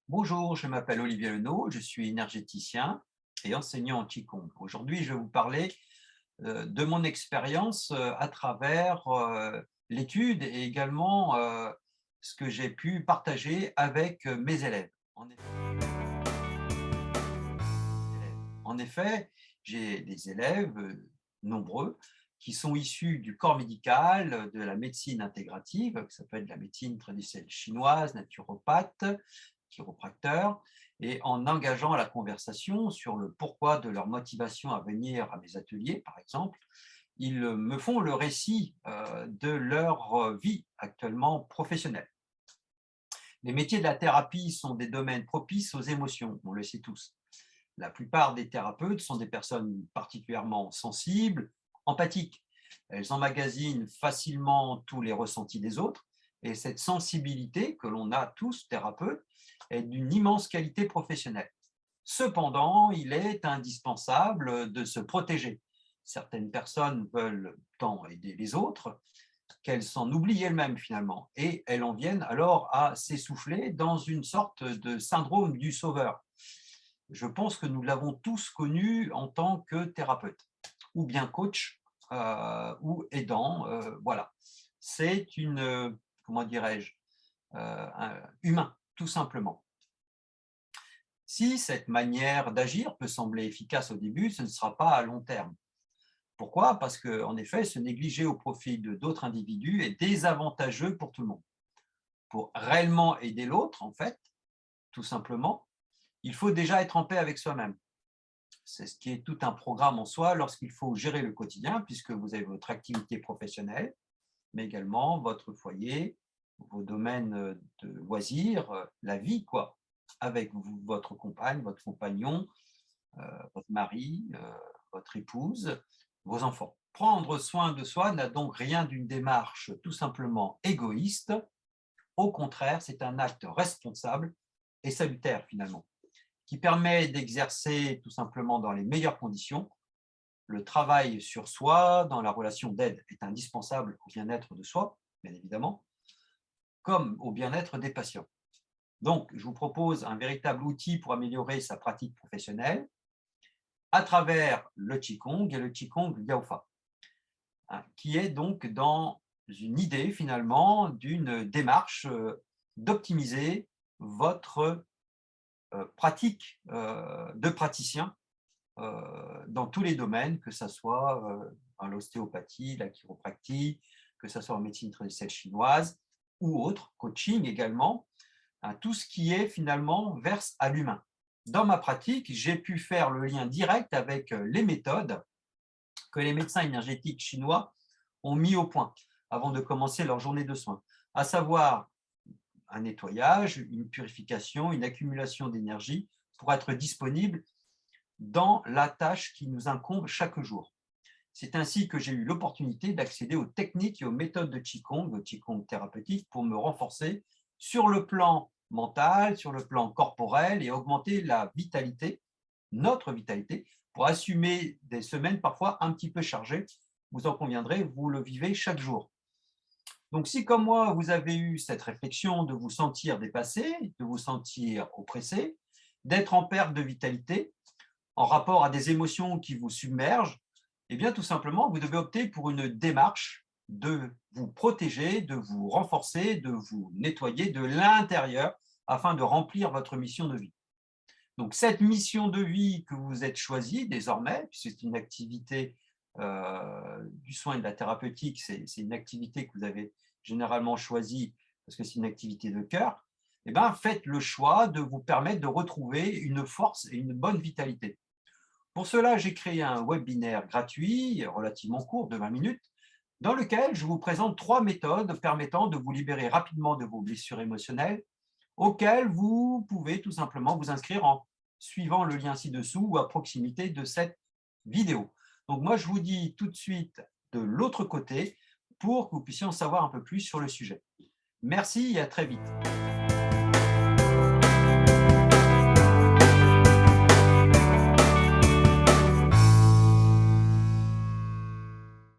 Bonjour, je m'appelle Olivier Lenaud, je suis énergéticien et enseignant en Qigong. Aujourd'hui, je vais vous parler de mon expérience à travers l'étude et également ce que j'ai pu partager avec mes élèves. En effet, j'ai des élèves nombreux qui sont issus du corps médical, de la médecine intégrative, qui s'appelle la médecine traditionnelle chinoise, naturopathe, chiropracteur, et en engageant la conversation sur le pourquoi de leur motivation à venir à mes ateliers, par exemple, ils me font le récit de leur vie actuellement professionnelle. Les métiers de la thérapie sont des domaines propices aux émotions, on le sait tous. La plupart des thérapeutes sont des personnes particulièrement sensibles, empathiques. Elles emmagasinent facilement tous les ressentis des autres et cette sensibilité que l'on a tous, thérapeutes, est d'une immense qualité professionnelle. Cependant, il est indispensable de se protéger. Certaines personnes veulent tant aider les autres qu'elles s'en oublient elles-mêmes finalement et elles en viennent alors à s'essouffler dans une sorte de syndrome du sauveur. Je pense que nous l'avons tous connu en tant que thérapeute ou bien coach ou aidant. Voilà, c'est une, comment dirais-je, humain, tout simplement. Si cette manière d'agir peut sembler efficace au début, ce ne sera pas à long terme. Pourquoi? Parce qu'en effet, se négliger au profit de d'autres individus est désavantageux pour tout le monde. Pour réellement aider l'autre, en fait, tout simplement, il faut déjà être en paix avec soi-même. C'est ce qui est tout un programme en soi lorsqu'il faut gérer le quotidien, puisque vous avez votre activité professionnelle, mais également votre foyer, vos domaines de loisirs, la vie, quoi, avec votre compagne, votre compagnon, votre mari, votre épouse, vos enfants. Prendre soin de soi n'a donc rien d'une démarche tout simplement égoïste. Au contraire, c'est un acte responsable et salutaire finalement, qui permet d'exercer tout simplement dans les meilleures conditions. Le travail sur soi dans la relation d'aide est indispensable au bien-être de soi, bien évidemment, comme au bien-être des patients. Donc, je vous propose un véritable outil pour améliorer sa pratique professionnelle à travers le Qigong et le Qigong Liaofa, hein, qui est donc dans une idée finalement d'une démarche d'optimiser votre pratique de praticien dans tous les domaines, que ce soit dans l'ostéopathie, la chiropractie, que ce soit en médecine traditionnelle chinoise ou autre, coaching également, hein, tout ce qui est finalement verse à l'humain. Dans ma pratique, j'ai pu faire le lien direct avec les méthodes que les médecins énergétiques chinois ont mis au point avant de commencer leur journée de soins, à savoir un nettoyage, une purification, une accumulation d'énergie pour être disponible dans la tâche qui nous incombe chaque jour. C'est ainsi que j'ai eu l'opportunité d'accéder aux techniques et aux méthodes de Qigong thérapeutique, pour me renforcer sur le plan mental, sur le plan corporel et augmenter la vitalité, notre vitalité, pour assumer des semaines parfois un petit peu chargées. Vous en conviendrez, vous le vivez chaque jour. Donc si comme moi, vous avez eu cette réflexion de vous sentir dépassé, de vous sentir oppressé, d'être en perte de vitalité, en rapport à des émotions qui vous submergent, eh bien, tout simplement, vous devez opter pour une démarche de vous protéger, de vous renforcer, de vous nettoyer de l'intérieur afin de remplir votre mission de vie. Donc, cette mission de vie que vous êtes choisie désormais, puisque c'est une activité du soin et de la thérapeutique, c'est une activité que vous avez généralement choisie parce que c'est une activité de cœur, eh bien, faites le choix de vous permettre de retrouver une force et une bonne vitalité. Pour cela, j'ai créé un webinaire gratuit, relativement court, de 20 minutes, dans lequel je vous présente 3 méthodes permettant de vous libérer rapidement de vos blessures émotionnelles, auxquelles vous pouvez tout simplement vous inscrire en suivant le lien ci-dessous ou à proximité de cette vidéo. Donc moi, je vous dis tout de suite de l'autre côté pour que vous puissiez en savoir un peu plus sur le sujet. Merci et à très vite.